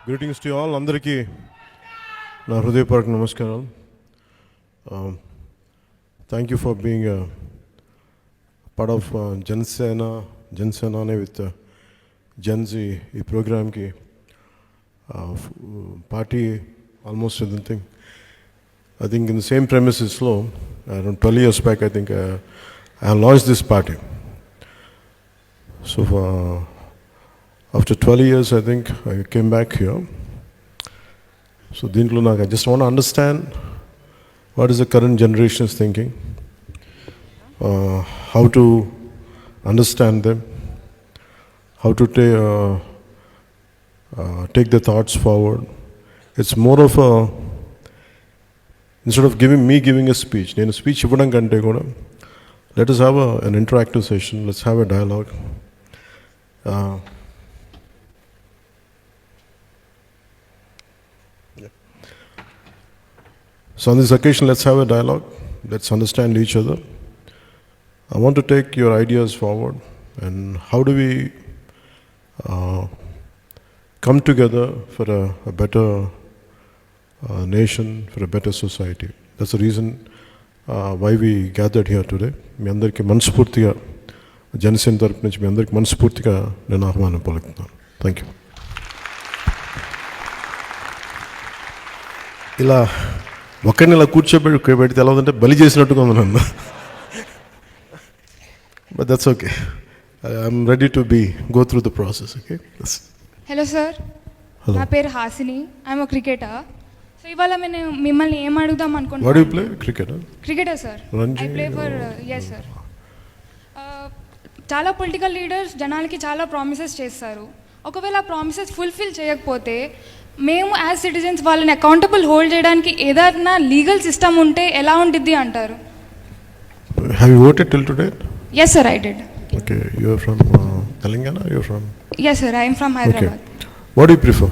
Greetings to you all. Andariki na hృదయపూర్వక నమస్కారాలు. Thank you for being a part of Janasenani with genz ఈ ప్రోగ్రామ్కి party almost everything. I think in the same premises around 12 years back I think I launched this party. So after 12 years I think I came back here. So I just want to understand what is the current generation is thinking, how to understand them, how to take the thoughts forward. It's more of a, instead of giving a speech, let us have an interactive session, let's have a dialogue. So on this occasion, let's have a dialogue, let's understand each other. I want to take your ideas forward and how do we come together for a better nation, for a better society. That's the reason why we gathered here today. మీ అందరికీ మనస్ఫూర్తిగా జనసేన తరపు నుంచి మీ అందరికీ మనస్ఫూర్తిగా నేను ఆహ్వానం పలుకుతున్నాను. Thank you. ఇలా ఒక్కడిని ఇలా కూర్చోబెడితే ఎలా ఉందంటే బలి చేసినట్టుగా ఉంది నన్ను. But that's okay. I'm ready to go through the process. Okay. Hello sir, నా పేరు హాసిని, ఐఎమ్ క్రికెటర్. సో ఇవాళ నేను మిమ్మల్ని ఏం అడుగుదాం అనుకుంటున్నాను. What do you play? Cricketer sir. I play for yes sir. చాలా పొలిటికల్ లీడర్స్ జనాలకి చాలా ప్రామిసెస్ చేస్తారు. ఒకవేళ ఆ ప్రామిసెస్ ఫుల్ఫిల్ చేయకపోతే మేము యాజ్ సిటిజన్స్ వాళ్ళని అకౌంటబుల్ హోల్డ్ చేయడానికి ఏదైనా లీగల్ సిస్టమ్ ఉంటే ఎలా ఉంటుంది అంటారు? Have you voted till today? Yes sir, I did. Okay, you are from Telangana? You are from? Yes sir, I am from Hyderabad. Okay. What do you prefer?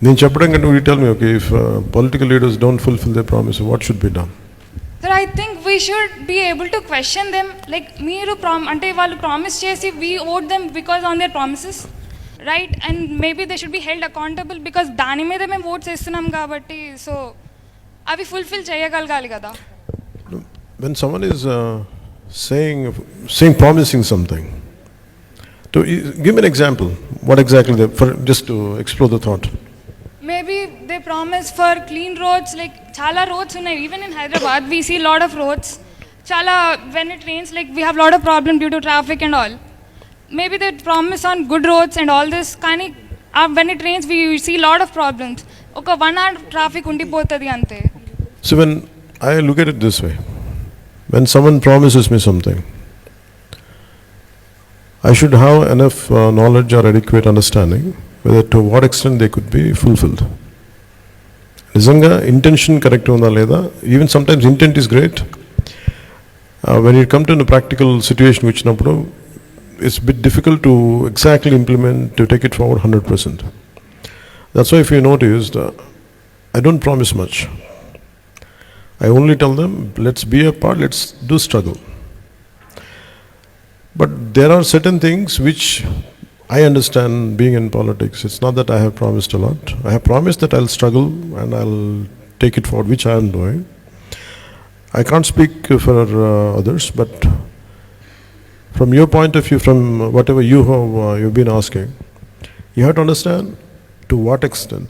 నేను చెప్పడం కంటే you tell me, okay, if political leaders don't fulfill their promise, what should be done? Sir, I think we should be able to question them. Like మీరు అంటే వాళ్ళు promise చేసి we owed them because on their promises, right? And maybe they should be held accountable because దాని మీద మేము oats వేస్తున్నాం కాబట్టి so అవి ఫుల్ఫిల్ చేయగలగాలి కదా. When someone is saying promising something, to give me an example, what exactly just to explore the thought. Maybe they promise for clean roads, like chala roads unnai, even in Hyderabad we see lot of roads, chala when it rains like we have lot of problem due to traffic and all. Maybe they promise on good roads and all this kani when it rains we see lot of problems. Oka 1 hour traffic undipotadi ante. So when I look at it this way, when someone promises me something, I should have enough knowledge or adequate understanding whether to what extent they could be fulfilled. నిజంగా intention correct ఉందా లేదా? Even sometimes intent is great, when you come to a practical situation వచ్చినప్పుడు it's a bit difficult to exactly implement, to take it forward 100%. That's why if you noticed, I don't promise much. I only tell them, let's be a part, let's do struggle. But there are certain things which I understand being in politics. It's not that I have promised a lot. I have promised that I'll struggle and I'll take it forward, which I am doing. I can't speak for others, but from your point of view, from whatever you've been asking, you have to understand to what extent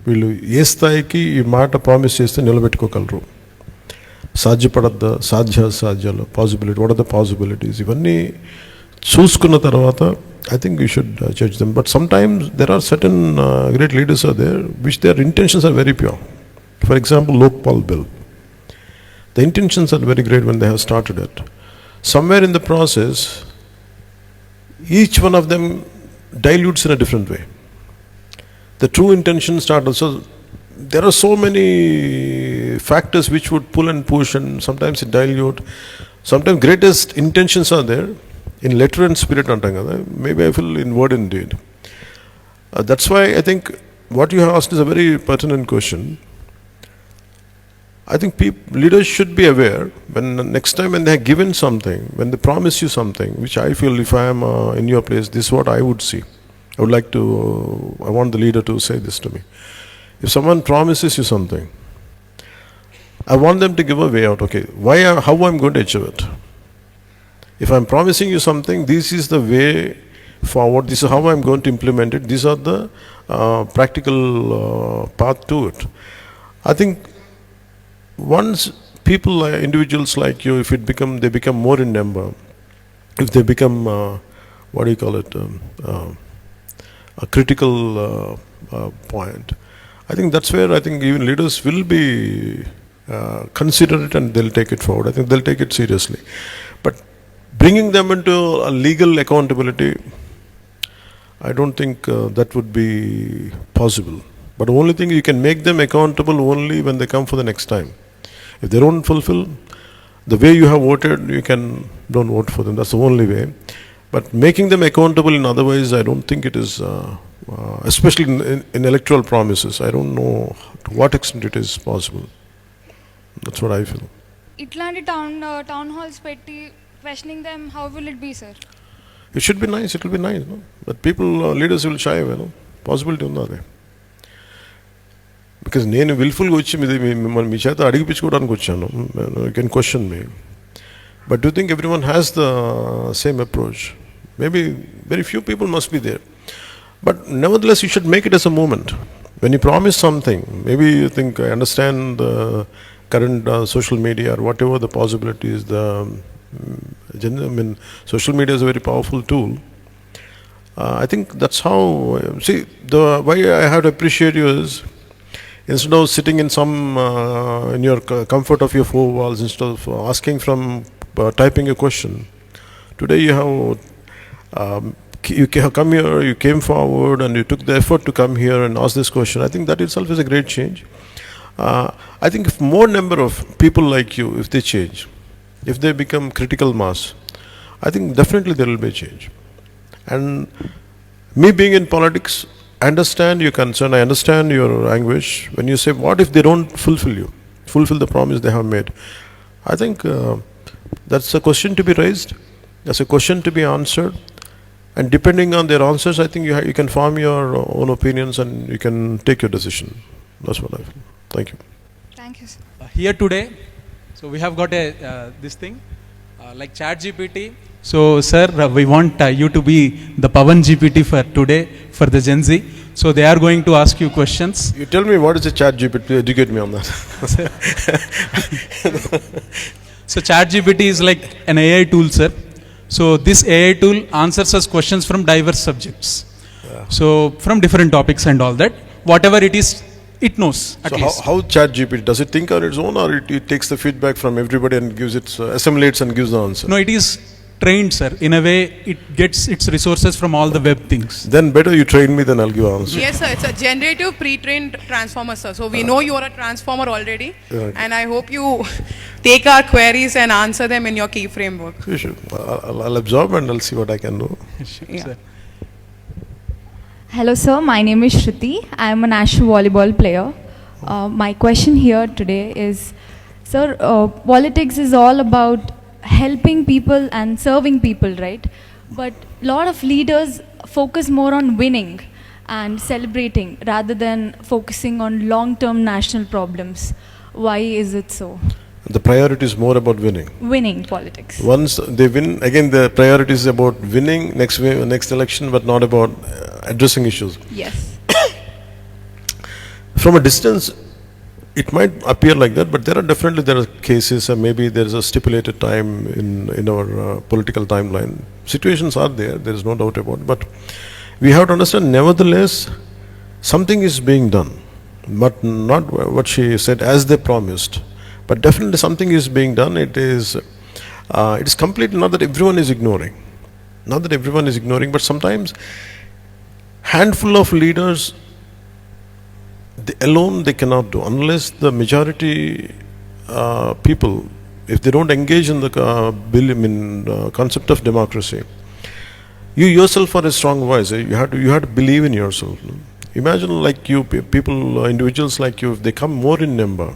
will ఏ స్థాయికి ఈ మాట promise చేస్తే నిలబెట్టుకోగలరు, సాధ్యపడద్దా, సాధ్యాలు, possibility, what are the possibilities, ఇవన్నీ చూసుకున్న తర్వాత I think we should judge them. But sometimes there are certain great leaders are there which their intentions are very pure. For example, Lokpal bill, the intentions are very great when they have started it. Somewhere in the process, each one of them dilutes in a different way. The true intention started. So there are so many factors which would pull and push, and sometimes it dilute. Sometimes greatest intentions are there in letter and spirit antam kada. Maybe I feel in word and deed. That's why I think what you have asked is a very pertinent question. I think leaders should be aware when next time when they have given something, when they promise you something, which I feel if I am in your place, this is what I would see. I want the leader to say this to me. If someone promises you something, I want them to give a way out. Okay, how I'm going to achieve it? If I'm promising you something, this is the way forward, this is how I'm going to implement it, these are the practical path to it. I think once people, individuals like you, if they become more in number, if they become, a critical point, I think that's where I think even leaders will be considerate and they'll take it forward. I think they'll take it seriously. But bringing them into a legal accountability, I don't think that would be possible. But the only thing, you can make them accountable only when they come for the next time. If they don't fulfill the way you have voted, don't vote for them. That's the only way. But making them accountable in otherwise, I don't think it is, especially in electoral promises. I don't know to what extent it is possible. That's what I feel. ఇట్లాంటి town halls పెట్టి questioning them, how will it be, sir? It should be nice. It will be nice, no? But people, leaders will shy away, no? Possibility ఉంది అదే. Because నేను విల్ఫుల్గా వచ్చి మీ చేత అడిగిపించుకోవడానికి వచ్చాను. You can question me. But do you think everyone has the same approach? Maybe very few people must be there. But nevertheless, you should make it as a movement. When you promise something, maybe you think, I understand the current social media or whatever the possibilities, social media is a very powerful tool. I think that's how, the why I have to appreciate you is, instead of sitting in in your comfort of your four walls, instead of asking typing a question, today you have come here, you came forward and you took the effort to come here and ask this question. I think that itself is a great change. I think if more number of people like you, if they change, if they become critical mass, I think definitely there will be a change. And me being in politics, I understand your concern, I understand your anguish when you say, what if they don't fulfill the promise they have made? I think that's a question to be raised, that's a question to be answered, and depending on their answers, I think you can form your own opinions and you can take your decision. That's what I feel. Thank you. Thank you, sir. Here today, so we have got this thing like Chat GPT. So sir, we want you to be the Pawan GPT for today for the Gen Z. So they are going to ask you questions. You tell me what is a Chat GPT, educate me on that. So Chat GPT is like an AI tool, sir. So this AI tool answers us questions from diverse subjects. Yeah. So from different topics and all that, whatever it is, it knows. At least. How Chat GPT, does it think on its own, or it takes the feedback from everybody and gives assimilates and gives the answer? No, it is trained, sir. In a way, it gets its resources from all the web things. Then better you train me, then I'll give answer. Yes, sir. It's a generative pre-trained transformer, sir. So we know you are a transformer already, and I hope you take our queries and answer them in your key framework. Sure. I'll absorb and I'll see what I can do. Sure, yeah. sir. Hello sir, my name is Shruti. I am a national volleyball player. My question here today is, sir, politics is all about helping people and serving people, right? But a lot of leaders focus more on winning and celebrating rather than focusing on long-term national problems. Why is it so? The priority is more about winning. Winning politics. Once they win, again the priority is about winning next election, but not about addressing issues. Yes. From a distance, it might appear like that, but there are cases, and maybe there is a stipulated time in our political timeline. Situations are there is no doubt about it. But we have to understand, nevertheless, something is being done, but not what she said as they promised. But definitely something is being done. It is complete, not that everyone is ignoring. But sometimes handful of leaders, they cannot do, unless the majority people, if they don't engage in the concept of democracy. You yourself are a strong voice. You have to believe in yourself. Imagine like you, people, individuals like you, if they come more in number.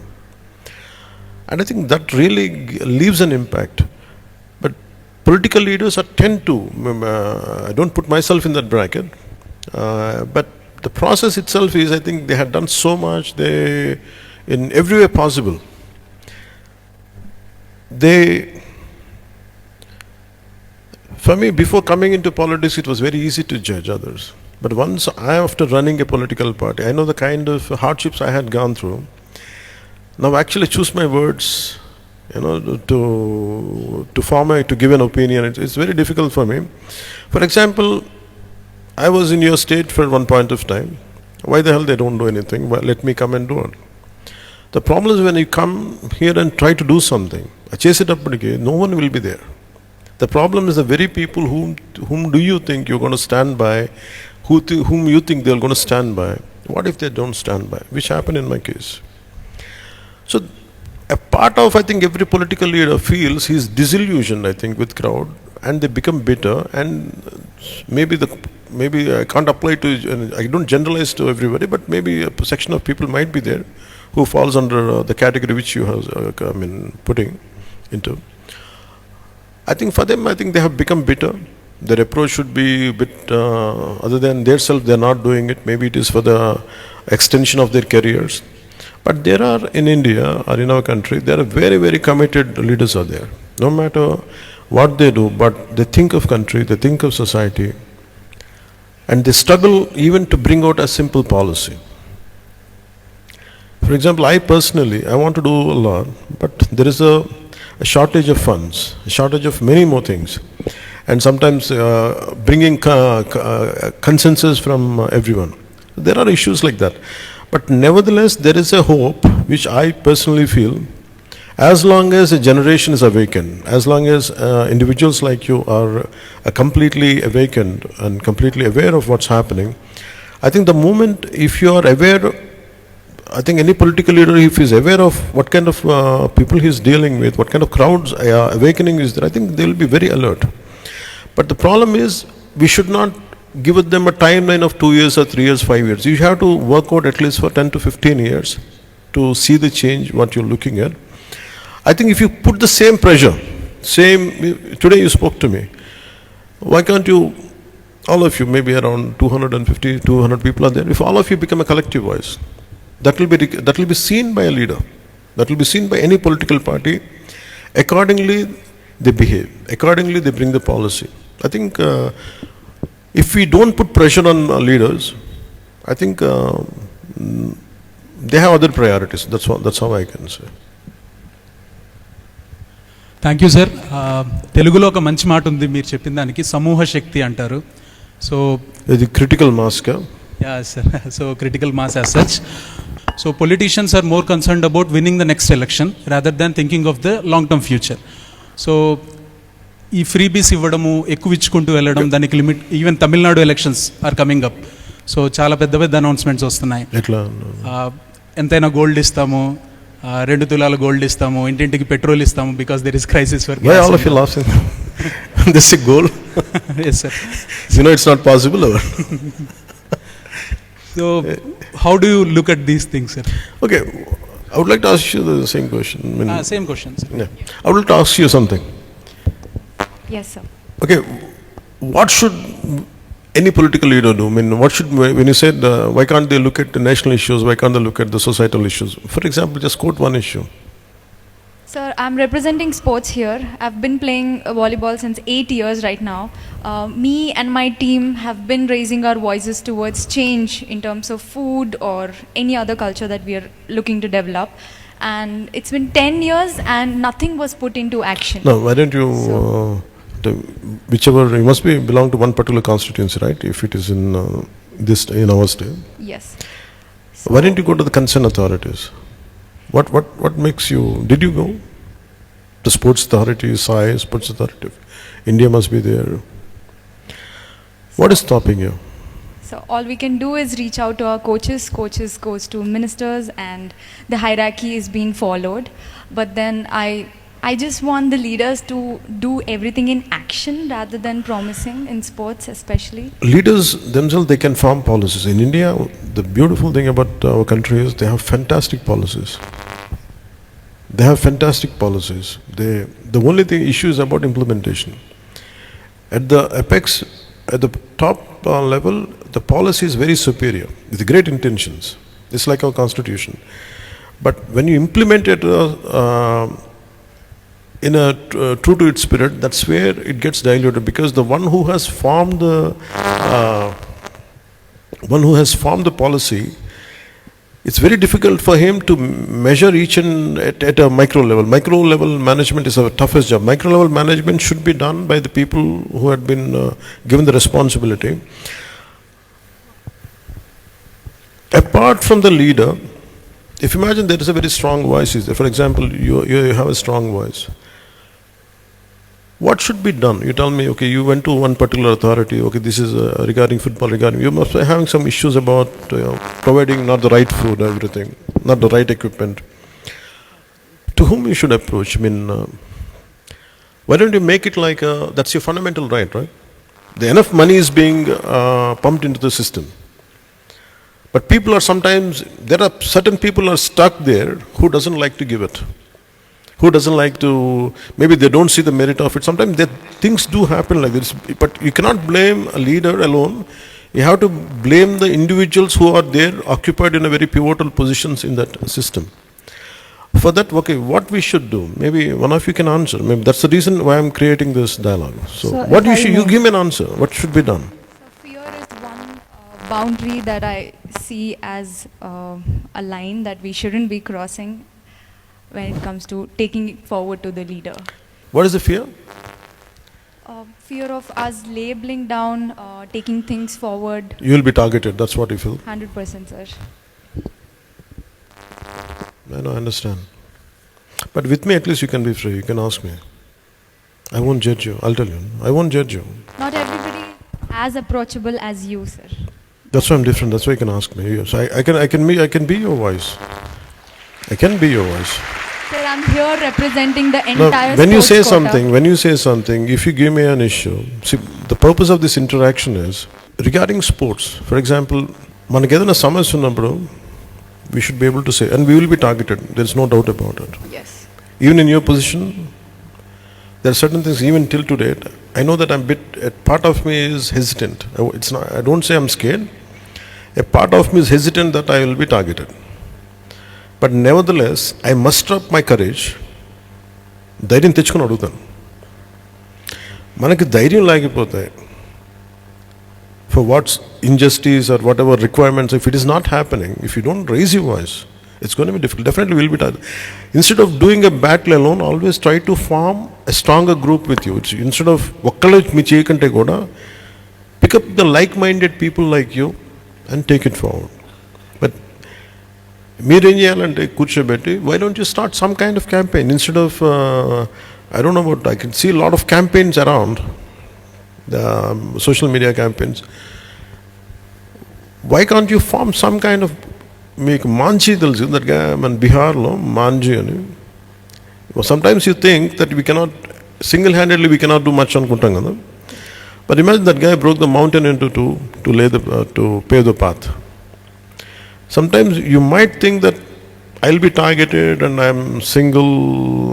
And I think that really leaves an impact. But political leaders tend to, I don't put myself in that bracket, But the process itself is, I think they had done so much, they, in every way possible, they, for me, before coming into politics, it was very easy to judge others. But once after running a political party, I know the kind of hardships I had gone through. Now actually choose my words, to give an opinion. It's very difficult for me. For example, I was in your state for one point of time. Why the hell they don't do anything? Well, let me come and do it. The problem is when you come here and try to do something, chase it up again, no one will be there. The problem is the very people whom do you think you're going to stand by, whom you think they're going to stand by. What if they don't stand by? Which happened in my case. So a part of, I think, every political leader feels he's disillusioned, I think, with crowd, and they become bitter, and maybe I can't apply to, I don't generalize to everybody, but maybe a section of people might be there who falls under the category which you have, putting into. I think for them, I think they have become bitter. Their approach should be a bit, other than their self, they're not doing it. Maybe it is for the extension of their careers. But there are, in India or in our country, there are very, very committed leaders are there. No matter what they do, but they think of country, they think of society, and they struggle even to bring out a simple policy. For example, I personally, I want to do a lot, but there is a shortage of funds, a shortage of many more things, and sometimes bringing consensus from everyone. There are issues like that. But nevertheless, there is a hope, which I personally feel, as long as a generation is awakened, as long as individuals like you are completely awakened and completely aware of what's happening, I think the moment, if you are aware, I think any political leader, if he is aware of what kind of people he is dealing with, what kind of crowds awakening is there, I think they will be very alert. But the problem is, we should not give them a timeline of 2 years or 3 years, 5 years. You have to work out at least for 10 to 15 years to see the change, what you're looking at. I think if you put the same pressure, today you spoke to me, why can't you, all of you, maybe around 250, 200 people are there, if all of you become a collective voice, that will be seen by a leader, that will be seen by any political party, accordingly they behave, accordingly they bring the policy. I think if we don't put pressure on leaders, I think they have other priorities. That's how I can say. Thank you sir. తెలుగులో ఒక మంచి మాట ఉంది మీరు చెప్పిన దానికి, సమూహ శక్తి అంటారు. సో ఇది క్రిటికల్ మాస్ కా? Yeah sir. So critical mass as such. So politicians are more concerned about winning the next election rather than thinking of the long term future. So ఈ ఫ్రీబీస్ ఇవ్వడము, ఎక్కువ ఇచ్చుకుంటూ వెళ్ళడం, దానికి limit, even Tamil Nadu elections are coming up. So చాలా పెద్ద పెద్ద announcements వస్తున్నాయి. ఎంతైనా గోల్డ్ ఇస్తాము, 2 తులాల గోల్డ్ ఇస్తాము, ఇంటింటికి పెట్రోల్ ఇస్తాము, because there is crisis for gas. Why all of you laughing? This is gold. Yes sir. It's not possible. So how do you look at these things, sir? Okay, I would like to ask you the same question. Same question, sir. Yeah. I would like to ask you something. Yes, sir. Okay, what should any political leader do? What should, when you said why can't they look at the national issues, why can't they look at the societal issues? For example, just quote one issue. Sir, I'm representing sports here. I've been playing volleyball since 8 years right now. Me and my team have been raising our voices towards change in terms of food or any other culture that we are looking to develop. And it's been 10 years and nothing was put into action. No, why don't you, whichever, you must belong to one particular constituency, right? If it is in our state. Yes. So why didn't you go to the concerned authorities? What makes you, did you go? The sports authority, SAI, sports authority, India must be there. What is stopping you? So all we can do is reach out to our coaches. Coaches goes to ministers and the hierarchy is being followed. But then I just want the leaders to do everything in action rather than promising in sports especially. Leaders themselves, they can form policies. In India, the beautiful thing about our country is they have fantastic policies. They have fantastic policies. The only issue is about implementation. At the apex, at the top level, the policy is very superior with great intentions. It's like our constitution. But when you implement it in a true to its spirit, that's where it gets diluted, because the one who has formed the policy, it's very difficult for him to measure each and at a micro level. Micro level management is our toughest job. Micro level management should be done by the people who had been given the responsibility. Apart from the leader, if you imagine there is a very strong voice, for example, you have a strong voice. What should be done? You tell me, okay, you went to one particular authority, okay, this is regarding football, you must be having some issues about providing not the right food, everything, not the right equipment. To whom you should approach? I mean, why don't you make it like, that's your fundamental right? The enough money is being pumped into the system. But people are sometimes, there are certain people are stuck there who doesn't like to give it. Who doesn't like to, maybe they don't see the merit of it. Sometimes things do happen like this, but you cannot blame a leader alone. You have to blame the individuals who are there occupied in a very pivotal positions in that system. For that, okay, what we should do, maybe one of you can answer. Maybe that's the reason why I'm creating this dialogue. So what you give me an answer, what should be done? So fear is one boundary that I see as a line that we shouldn't be crossing when it comes to taking it forward to the leader. What is the fear? Fear of us labeling down, taking things forward. You will be targeted, that's what you feel? 100%, sir. I understand. But with me at least you can be free, you can ask me. I won't judge you, I'll tell you. I won't judge you. Not everybody as approachable as you, sir. That's why I'm different, that's why you can ask me. So I can be your voice. I can be your voice. Sir, I'm here representing the entire when you say quota. something, if you give me an issue, see, the purpose of this interaction is regarding sports. For example, manakedana samasya unnappudu, we should be able to say, and we will be targeted. There is no doubt about it. Yes. Even in your position, there are certain things. Even till today, I know that a part of me is hesitant. It's not. I don't say I'm scared. A part of me is hesitant that I will be targeted. But nevertheless, I muster up my courage. ధైర్యం తెచ్చుకొని అడుగుతాను. మనకి ధైర్యం లేకపోతే for what's injustice or whatever requirements, if it is not happening, if you don't raise your voice, it's going to be difficult. Definitely will be tired. Instead of doing a battle alone, always try to form a stronger group with you. Instead of ఒక్కళ్ళే మీ చేయకంటే కూడా pick up the like-minded people like you and take it forward. But మీరేం చేయాలంటే కూర్చోబెట్టి, why don't you start some kind of campaign instead of I don't know about, I can see a lot of campaigns around, the social media campaigns. Why can't you form some kind of, మీకు మాంజీ తెలుసు that గా మన బిహార్లో మాంజీ అని. Sometimes you think that we cannot single-handedly we cannot do much అనుకుంటాం కదా. But imagine that guy broke the mountain into two to pave the path. Sometimes you might think that I'll be targeted and I'm single,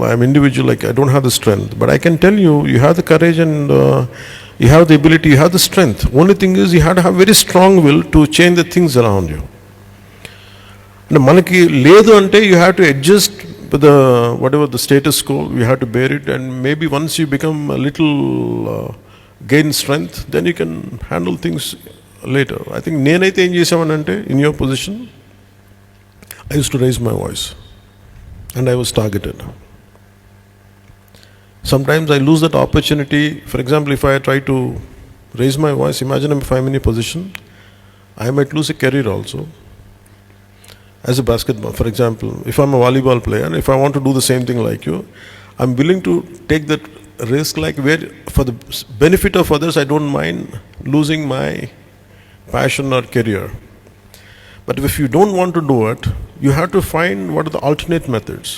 I'm individual, like I don't have the strength. But I can tell you, you have the courage and you have the ability, you have the strength. Only thing is you have to have very strong will to change the things around you. And manaki ledu ante you have to adjust with the whatever the status quo, you have to bear it, and maybe once you become a little gain strength, then you can handle things later. I think nenaithe em chesavanante, in your position I used to raise my voice and I was targeted. Sometimes I lose that opportunity. For example, if I try to raise my voice, imagine if I'm in a position, I might lose a career also. As a basketball, for example, if I'm a volleyball player, if I want to do the same thing like you, I'm willing to take that risk, like where for the benefit of others I don't mind losing my passion or career. But if you don't want to do it, you have to find what are the alternate methods.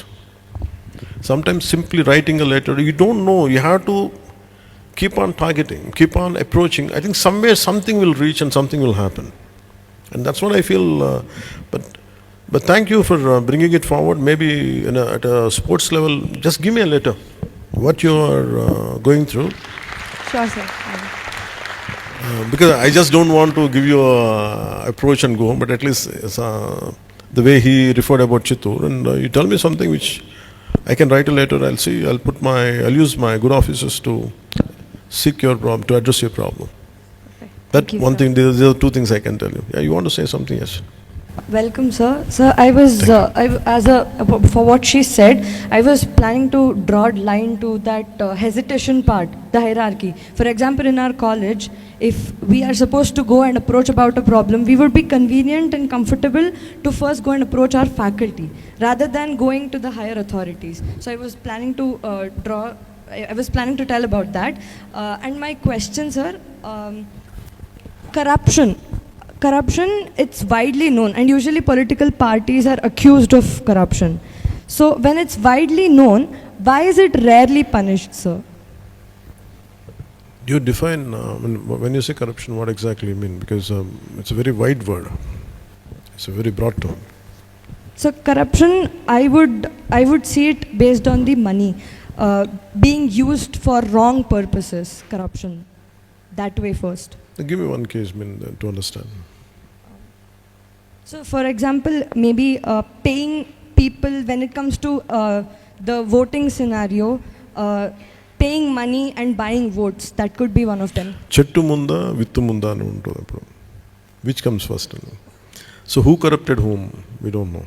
Sometimes simply writing a letter, you don't know, you have to keep on targeting, keep on approaching. I think somewhere something will reach and something will happen. And that's what I feel. But thank you for bringing it forward. Maybe at a sports level, just give me a letter, what you are going through. Sure, sir. Because I just don't want to give you a approach and go, but at least the way he referred about Chittoor, and you tell me something which I can write a letter. I'll see. I'll use my good officers to seek your problem, to address your problem. That Thank you, one sir. thing. There are two things I can tell you. Yeah, you want to say something? Yes. Welcome, sir. Sir, for what she said, I was planning to draw a line to that hesitation part, the hierarchy. For example, in our college, if we are supposed to go and approach about a problem, we would be convenient and comfortable to first go and approach our faculty rather than going to the higher authorities. So I was planning to I was planning to tell about that. And my question, sir, Corruption, it's widely known, and usually political parties are accused of corruption. So when it's widely known, why is it rarely punished, sir? You define when you say corruption, what exactly you mean? Because it's a very wide word. It's a very broad term. So corruption, I would see it based on the money being used for wrong purposes. Corruption, that way first. Give me one case, to understand. So, for example, maybe paying people when it comes to the voting scenario, paying money and buying votes, that could be one of them. Chettu munda, vittu munda అని ఉంటుంది అప్పుడు. Which comes first? So who corrupted whom? We don't know.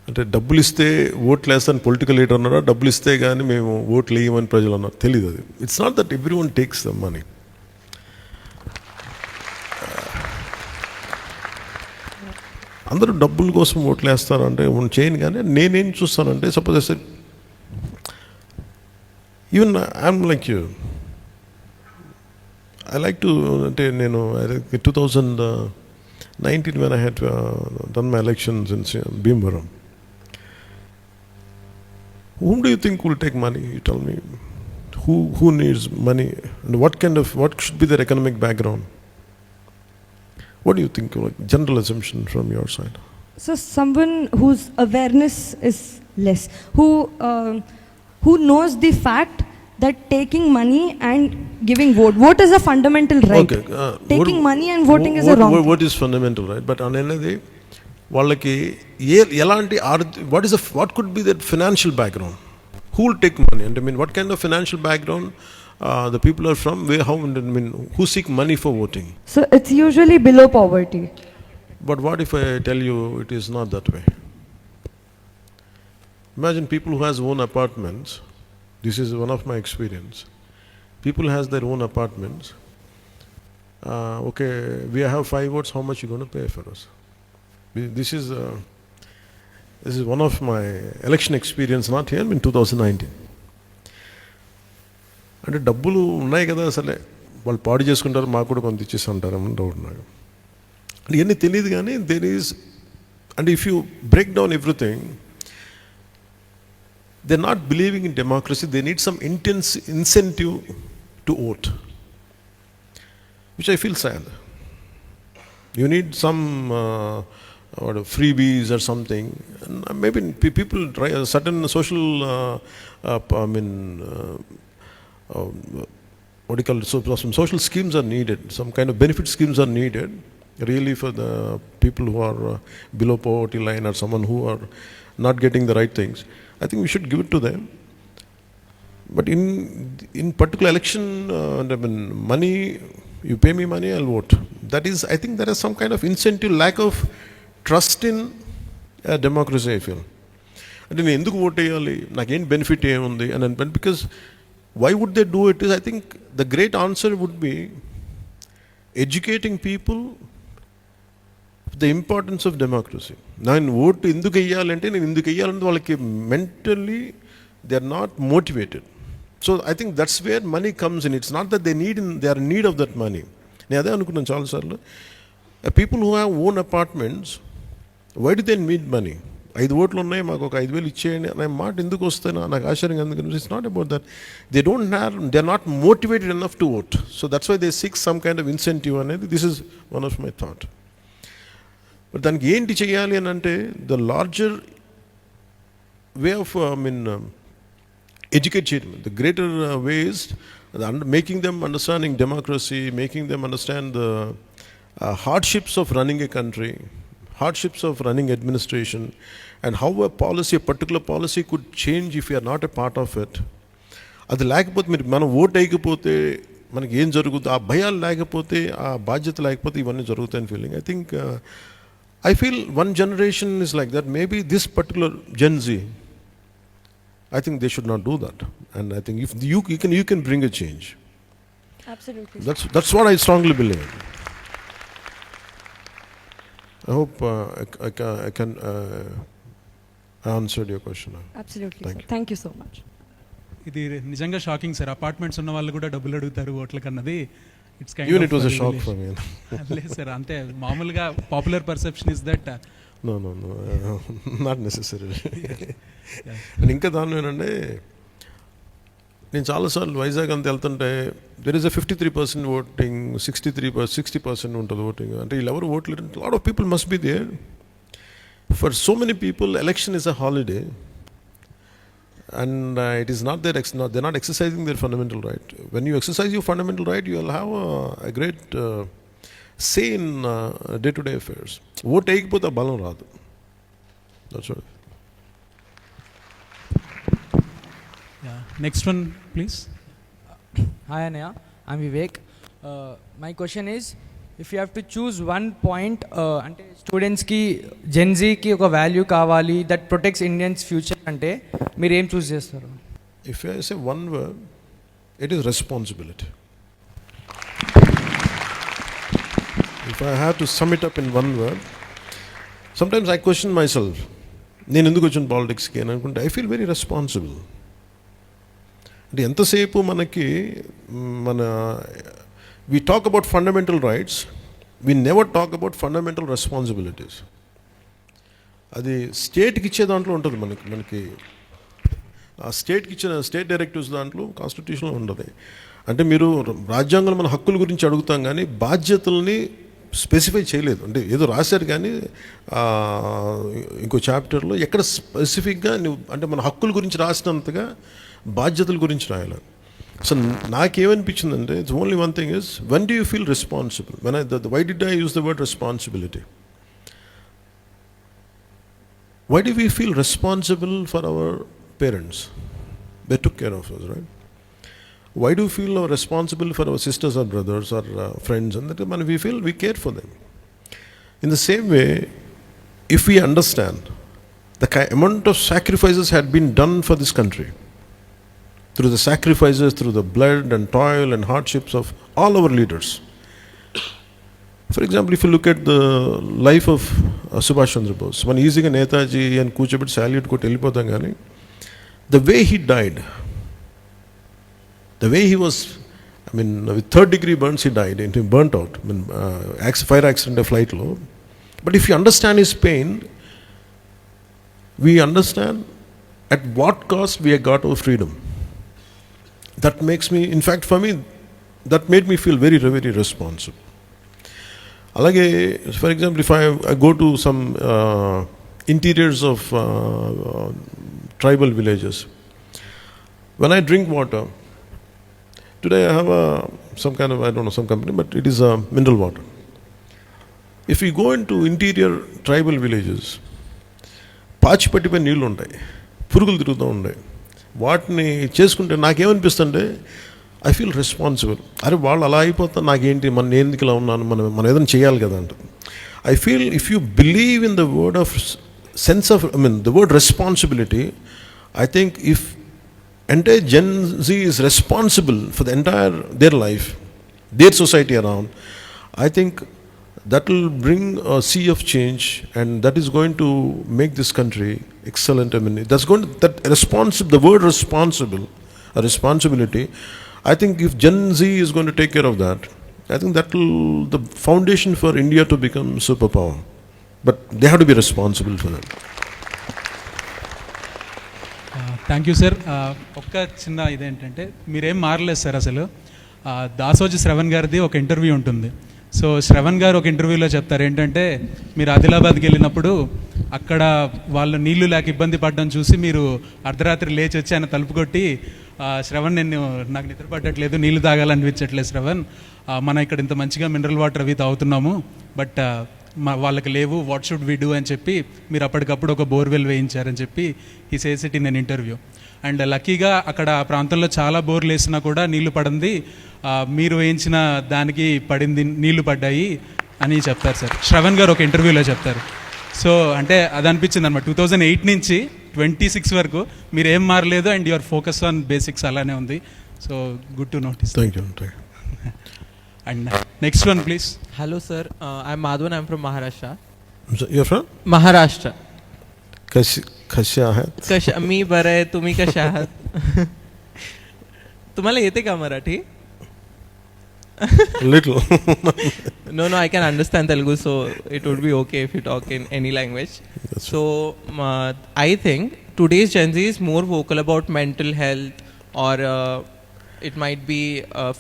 అంటే డబ్బులు ఇస్తే ఓట్లు వేస్తాను political leader అన్నారా, డబ్బులు ఇస్తే కానీ మేము ఓట్లు వేయమని ప్రజలు అన్నారు, తెలియదు అది. It's not that everyone takes the money. అందరూ డబ్బుల కోసం ఓట్లు వేస్తారంటే చేయను. కానీ నేనేం చూస్తానంటే, suppose I even I'm like you, I like to, అంటే నేను 2019 when I had done my elections in Bhimvaram, whom do you think will take money? You tell me. Who needs money, and what should be their economic background? What do you think, like general assumption from your side? So someone whose awareness is less, who knows the fact that taking money and giving vote is a fundamental right. Okay, taking money and voting is a wrong. What is fundamental right? But on another, వాళ్ళకి ఎలాంటి what could be their financial background? Who will take money? And what kind of financial background the people are from? Who seek money for voting? So it's usually below poverty. But what if I tell you it is not that way? Imagine people who has own apartments. This is one of my experience. People has their own apartments. Okay, we have 5 votes. How much you going to pay for us? This is one of my election experience, not here, in 2019. అంటే డబ్బులు ఉన్నాయి కదా, అసలే వాళ్ళు పాడు చేసుకుంటారు, మాకు కూడా కొంత ఇచ్చేసి ఉంటారని డౌట్ నాకు. ఇవన్నీ తెలియదు. కానీ there is, and if you break down everything, they are not believing in democracy. They need some intense incentive to vote, which I feel sad. You need some freebies or something, and maybe people try a certain social what do you call it? So some social schemes are needed, some kind of benefit schemes are needed really for the people who are below poverty line, or someone who are not getting the right things. I think we should give it to them. But in particular election, money, you pay me money, I'll vote. That is, I think there is some kind of incentive, lack of trust in democracy, I feel. అంటే నేను ఎందుకు vote వేయాలి, నాకేం benefit ఏముంది అని, because why would they do it is, I think the great answer would be educating people the importance of democracy. నేను vote ఎందుకు వేయాలంటే, నేను ఎందుకు వేయాలంటే వాళ్ళకి mentally they are not motivated. So I think that's where money comes in. It's not that they are in need of that money. నేను అదే అనుకున్నాను చాలాసార్లు. People who have own apartments, why do they need money? 5 ఓట్లు ఉన్నాయి, మాకు ఒక 5,000 ఇచ్చేయండి అనే మాట ఎందుకు వస్తాయి నాకు ఆశ్చర్యంగా. అందుకని it's not about that. They are not motivated enough to vote. So that's why they seek some kind of incentive అనేది. This is one of my thought. But దానికి ఏంటి చేయాలి అని అంటే, the larger way of educate చేయడం, the greater way is making them understanding democracy, making them understand the hardships of running a country, hardships of running administration, and how a particular policy could change if you are not a part of it. అది లేకపోతే మీరు మనం vote వేయకపోతే మనకి ఏం జరుగుతుంది, ఆ భయాలు లేకపోతే, ఆ బాధ్యత లేకపోతే ఇవన్నీ జరుగుతాయని feeling. I think I feel one generation is like that. Maybe this particular Gen Z, I think they should not do that. And I think if you can bring a change. Absolutely. That's what I strongly believe. I hope I can I answered your question. Absolutely. Thank Sir. you. Thank you so much. ఇది నిజంగా shocking sir. Apartments ఉన్న వాళ్ళు కూడా డబ్బులు అడుగుతారు ఓట్లకన్నది. It's Even it was a shock for me. లేదు sir, అంతే మామూలుగా popular perception is that. No, not necessarily. And ఇంకా దాని ఏంటంటే, నేను చాలాసార్లు వైజాగ్ అంతా వెళ్తుంటే దెర్ ఇస్ a 53% ఓటింగ్, 60% ఉంటుంది ఓటింగ్. అంటే వీళ్ళు ఎవరు ఓట్లు, lot of people must be there. For so many people election is a holiday. And it is not they're not exercising their fundamental right. When you exercise your fundamental right, you will have a great say in day-to-day affairs. Vote ayikapothe balam raadu. That's all. Yeah. Next one, please. Hi Anaya, I'm Vivek. My question is, if you have to choose one point, అంటే స్టూడెంట్స్కి జెన్జీకి ఒక value కావాలి that protects Indians future అంటే మీరు ఏం చూస్ చేస్తారు? If I say one word, it is responsibility. If I have to sum it up in one word, sometimes I question myself. నేను ఎందుకు వచ్చాను పాలిటిక్స్కి అని అనుకుంటే ఐ ఫీల్ వెరీ రెస్పాన్సిబుల్. అంటే ఎంతసేపు మనకి we talk about fundamental rights, we never talk about fundamental responsibilities. అది స్టేట్కి ఇచ్చే దాంట్లో ఉంటుంది. మనకి ఆ స్టేట్కి ఇచ్చిన స్టేట్ డైరెక్టివ్స్ దాంట్లో కాన్స్టిట్యూషన్లో ఉండదు. అంటే మీరు రాజ్యాంగంలో మన హక్కుల గురించి అడుగుతాం కానీ బాధ్యతల్ని స్పెసిఫై చేయలేదు. అంటే ఏదో రాశారు కానీ ఇంకో చాప్టర్లో ఎక్కడ స్పెసిఫిక్గా అంటే మన హక్కుల గురించి రాసినంతగా బాధ్యతల గురించి రాయాలి. సో నాకేమనిపించిందంటే it's only one thing is, when do you feel responsible? Why did I use the word responsibility? Why do we feel responsible for our parents? They took care of us, right? Why do we feel responsible for our sisters or brothers or friends? And that we feel we care for them. In the same way, if we understand the amount of sacrifices had been done for this country, through the sacrifices, through the blood and toil and hardships of all our leaders. For example, if you look at the life of Subhash Chandra Bose, when easy ga Netaji and Kuchebit salute ko tellipotham gaani, the way he died, the way he was, I mean, with 3rd-degree burns he died, and he burnt out. I mean, fire accident, a flight low. But if you understand his pain, we understand at what cost we have got our freedom. That makes me, in fact for me, that made me feel very, very responsible. Alage, for example, if I go to some interiors of tribal villages, when I drink water, today I have some kind of, I don't know, some company, but it is mineral water. If we go into interior tribal villages, పాచిపట్టిపోయి నీళ్ళు ఉంటాయి, పురుగులు తిరుగుతూ ఉంటాయి. వాటిని చేసుకుంటే నాకేమనిపిస్తుంటే I feel responsible. అరే వాళ్ళు అలా అయిపోతా, నాకేంటి, నేను ఎందుకు ఇలా ఉన్నాను, మనం ఏదైనా చేయాలి కదా అంట. I feel if you believe in the word of sense of, I mean the word responsibility, I think if entire Gen Z is responsible for the entire their life, their society around, I think that will bring a sea of change, and that is going to make this country excellent. I mean, that's going to, the word responsibility, I think if Gen Z is going to take care of that, I think that will the foundation for India to become superpower. But they have to be responsible for that. Thank you sir. ఒక్క చిన్న ఇదేంటంటే మీరేం మారలేదు sir. అసలు దాసోజీ శ్రవణ్ గారిది ఒక interview ఉంటుంది. So Shravan గారు ఒక ఇంటర్వ్యూలో చెప్తారు ఏంటంటే, మీరు ఆదిలాబాద్కి వెళ్ళినప్పుడు అక్కడ వాళ్ళు నీళ్లు లేక ఇబ్బంది పడడం చూసి మీరు అర్ధరాత్రి లేచి వచ్చి ఆయన తలుపు కొట్టి శ్రవణ్ నాకు నిద్ర పట్టట్లేదు, నీళ్ళు తాగాలనిపించట్లేదు శ్రవణ్, మనం ఇక్కడ ఇంత మంచిగా మినరల్ వాటర్ అవి తాగుతున్నాము, బట్ వాళ్ళకి లేవు, వాట్ షుడ్ వి డూ అని చెప్పి మీరు అప్పటికప్పుడు ఒక బోర్వెల్ వేయించారని చెప్పి ఈ says it in an interview. And లక్కీగా అక్కడ ఆ ప్రాంతంలో చాలా బోర్లు వేసినా కూడా నీళ్లు పడింది, మీరు వేయించిన దానికి పడింది, నీళ్లు పడ్డాయి అని చెప్తారు సార్. శ్రవణ్ గారు ఒక ఇంటర్వ్యూలో చెప్తారు. సో అంటే అది అనిపించింది అనమాట. 2008 నుంచి 26 వరకు మీరు ఏం మారలేదు and your focus on basics అలానే ఉంది. So good to notice. Thank you. And next one please. Hello sir, I'm Madhavan, I'm from Maharashtra. You're from? Maharashtra. कशा आहात? मी बरं आहे, तुम्ही कशा आहात? तुम्हाला येते का Marathi? Little. No, I can understand Telugu, so it would be okay if you talk in any language. That's So I think today's Gen Z is more vocal about mental health, or it might be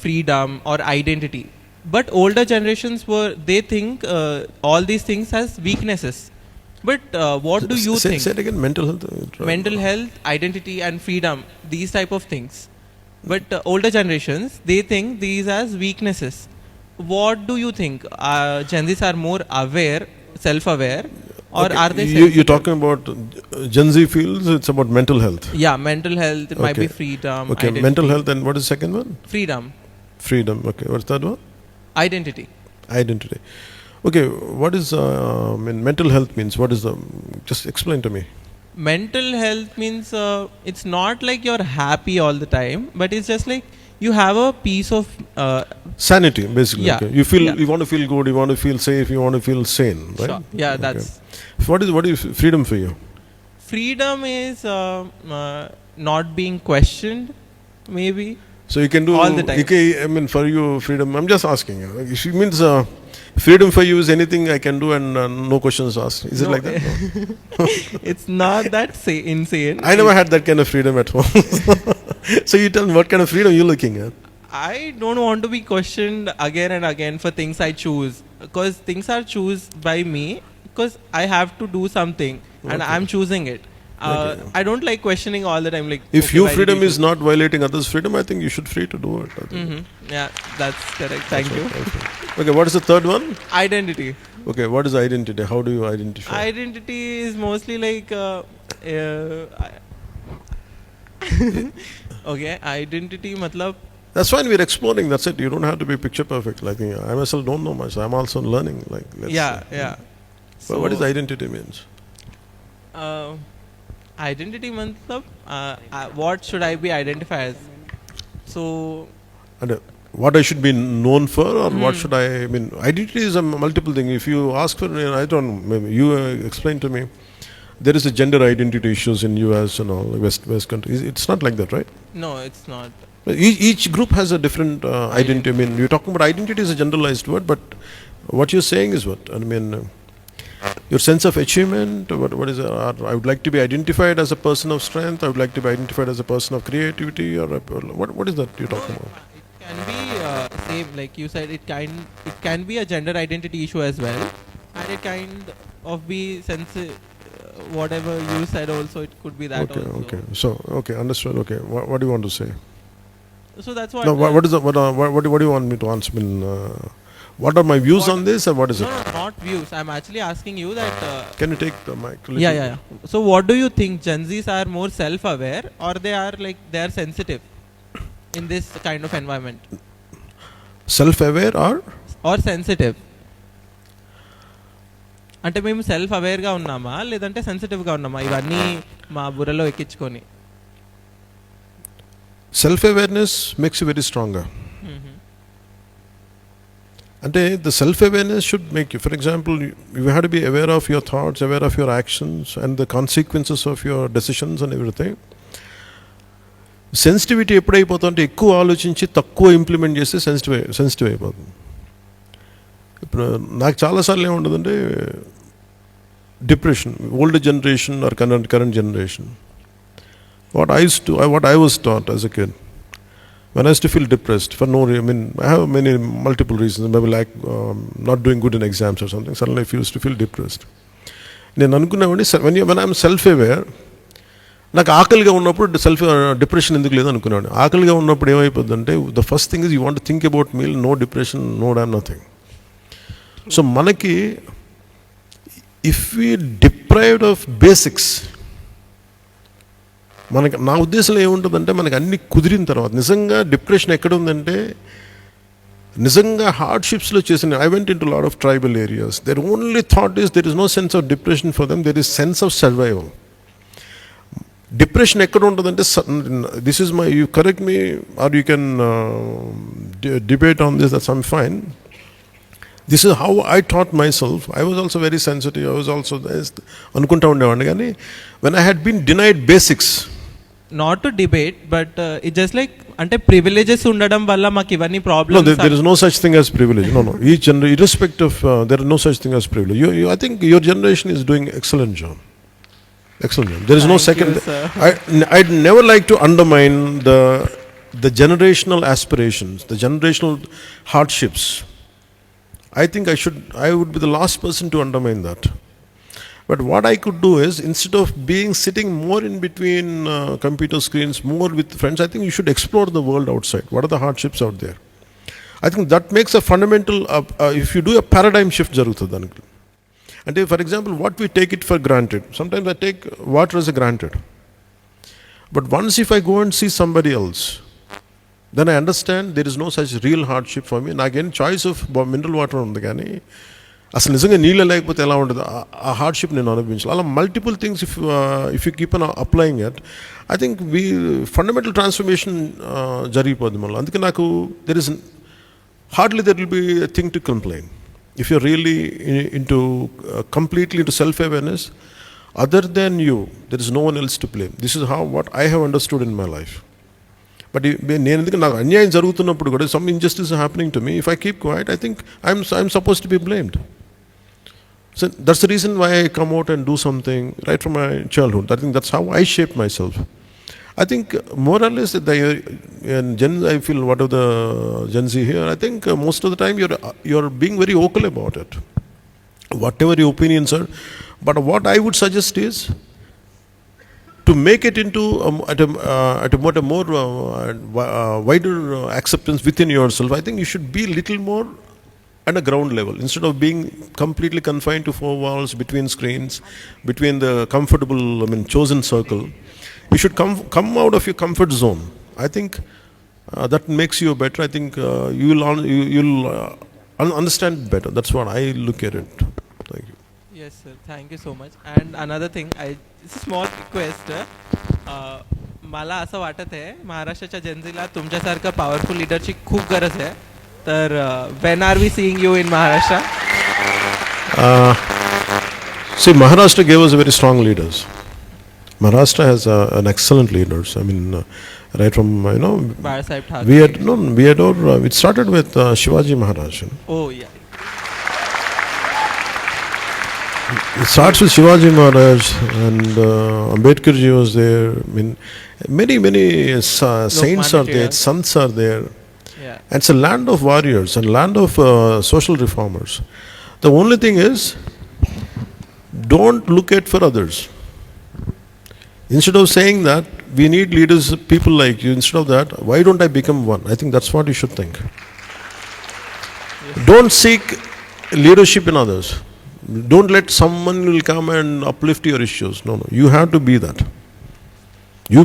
freedom or identity. But older generations they think all these things as weaknesses. But what do you think? Say it again. Mental health. Mental health, identity and freedom, these type of things. But older generations, they think these as weaknesses. What do you think? Gen Zs are more aware, self-aware, or Okay, are they you're talking about Gen Z feels it's about mental health. Yeah, mental health, it might be Okay. freedom, Okay, identity. mental health, and what is the second one? Freedom, Freedom. Okay, what's that one? identity. Identity. Okay, what is mental health means? What is the? Just explain to me. Mental health means it's not like you're happy all the time, but it's just like you have a piece of Sanity, basically. Yeah. Okay. You feel Yeah. you want to feel good, you want to feel safe, you want to feel sane, right? Sure. Yeah, that's What is freedom for you? freedom is not being questioned, maybe. So you can do All the time. Okay, I mean, for you, freedom. I'm just asking you. If it means freedom for you is anything I can do and no questions asked. Is it No, like that? No. It's not that insane. I never had that kind of freedom at home. So you tell me, what kind of freedom you're looking at? I don't want to be questioned again and again for things I choose, because things are chosen by me, because I have to do something and Okay. I'm choosing it. Okay. I don't like questioning all the time. Like, If okay, your why did freedom you is not violating others' freedom, I think you should free to do it. I think. Yeah, that's correct. Thank you. Okay, what is the third one? Identity. Okay, what is identity? How do you identify? Identity is mostly like okay, identity matlab That's fine. We're exploring. That's it. You don't have to be picture perfect. Like I myself don't know much. I'm also learning. Like yeah. But what is identity means? Identity matlab what should I be identified as? So And what I should be known for, or what should I mean? Identity is a multiple thing. If you ask for, I don't know, maybe you explain to me. There is a gender identity issues in US and all West countries. It's not like that, right? no, it's not. Each group has a different identity. I mean, you're talking about identity is a generalized word, but what you're saying is what? I mean, your sense of achievement, what is it? I would like to be identified as a person of strength. I would like to be identified as a person of creativity, or what is that you're talking about? It can be same, like you said. It can be a gender identity issue as well, and it kind of be whatever you said also. It could be that Okay, also. okay. So, okay, understood. Okay, what do you want to say? So that's what. No, what is the, what do you want me to answer? I mean, what are my views on this, or what is No, it? not views. I'm actually asking you that. Can you take the mic? Yeah. So what do you think? Gen Zs are more self-aware, or they are sensitive in this kind of environment, Self-aware or sensitive? అంటే మేము self అవేర్గా ఉన్నామా లేదంటే సెన్సిటివ్గా ఉన్నామా ఇవన్నీ మా బుర్రలో ఎక్కించుకొని? self-awareness makes you very stronger. And the self-awareness should make you, for example, you have to be aware of your thoughts, aware of your actions, and the consequences of your decisions and everything. Sensitivity ఎప్పుడైపోతుందంటే ఎక్కువ ఆలోచించి తక్కువ implement చేస్తే sensitive అయిపోతుంది. ఇప్పుడు నాకు చాలాసార్లు ఏముంటుందంటే depression, old generation or current generation. What I was taught as a kid, when I used to feel depressed for no reason, I mean, I have multiple reasons, maybe like not doing good in exams or something, suddenly I used to feel depressed. నేను అనుకునేవాడిని when I'm self-aware, నాకు ఆకలిగా ఉన్నప్పుడు depression ఎందుకు లేదు అనుకున్నాను. ఆకలిగా ఉన్నప్పుడు ఏమైపోతుందంటే the first thing is you want think about meal, no depression, no damn nothing. So మనకి if we deprived of basics, మనకి నా ఉద్దేశంలో ఏముంటుందంటే మనకి అన్ని కుదిరిన తర్వాత నిజంగా డిప్రెషన్ ఎక్కడ ఉందంటే నిజంగా హార్డ్షిప్స్లో చేసిన I went into lot of tribal areas, there only thought is there is no sense of depression for them, there is sense of survival. Depression ఎక్కడ ఉంటుందంటే this is my, you correct me or you can debate on this, that's I'm fine. This is how I thought myself. I was also very sensitive, I was also అనుకుంటా ఉండేవాడిని. కానీ when I had been denied basics, not to debate but it just like అంటే privileges ఉండడం వల్ల మాకు ఇవన్నీ problems. No, there is no such thing as privilege. No. Each generation, irrespective, there is no such thing as privilege. I think your generation is doing excellent job. Excellent job. There is no second. I'd never like to undermine the generational aspirations, the generational hardships. I think I would be the last person to undermine that. But what I could do is, instead of sitting more in between computer screens, more with friends, I think you should explore the world outside. What are the hardships out there? I think that makes a fundamental, if you do a paradigm shift, jarugutadi anku. And for example, what we take it for granted. Sometimes I take water as a granted. But once if I go and see somebody else, then I understand there is no such real hardship for me. And again, choice of mineral water undi gaani అసలు నిజంగా నీళ్ళు లేకపోతే ఎలా ఉంటుంది, ఆ hardship నేను అనుభవించాలి. అలా multiple things if you keep on applying it, I think fundamental transformation జరిగిపోద్ది మనలో. అందుకే నాకు there is hardly there will be a thing to complain if your really into completely into self awareness. Other than you, there is no one else to blame. This is how what I have understood in my life. But నేను ఎందుకు నాకు అన్యాయం జరుగుతున్నప్పుడు కూడా, some injustice happening to me, if I keep quiet, I think I'm suppose to be blamed. So that's the reason why I come out and do something right from my childhood. I think that's how I shape myself. I think more or less in Gen, I feel what of the Gen Z here, I think most of the time you're being very vocal about it, whatever your opinions are. But what I would suggest is to make it into at a more wider acceptance within yourself. I think you should be little more at a ground level, instead of being completely confined to four walls, between screens, between the comfortable, chosen circle. You should come out of your comfort zone. I think that makes you better. I think you'll understand better. That's what I look at it. Thank you. Yes sir, thank you so much. And another thing, it's a small request. मला असं वाटत आहे महाराष्ट्राच्या जनतेला तुमच्यासारखं powerful लीडरची खूप गरज आहे. तर when are we seeing you in Maharashtra? See, Maharashtra gave us very strong leaders. Maharashtra has an excellent leaders. I mean, right from Sahib Thakre. It started with Shivaji Maharaj. Oh yeah. It starts with Shivaji Maharaj, and Ambedkar ji was there. I mean, many saints are there, sants are there. Yeah. And it's a land of warriors and land of social reformers. The only thing is, don't look at for others. Instead of saying that we need leaders, people like you, instead of that, why don't I become one? I think that's what you should think. Yes. Don't seek leadership in others. Don't let someone will come and uplift your issues. No. You have to be that. You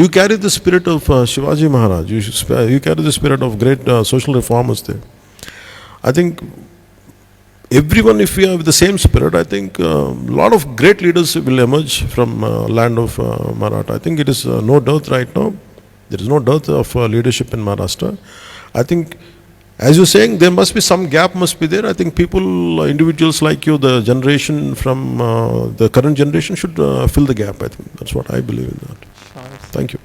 carry the spirit of Shivaji Maharaj. You carry the spirit of great social reformers there. I think everyone, if we have the same spirit, I think a lot of great leaders will emerge from land of Maratha. I think it is no dearth right now. There is no dearth of leadership in Maharashtra. I think, as you're saying, there must be some gap must be there. I think people, individuals like you, the generation from the current generation should fill the gap. I think that's what I believe in that. Thank you.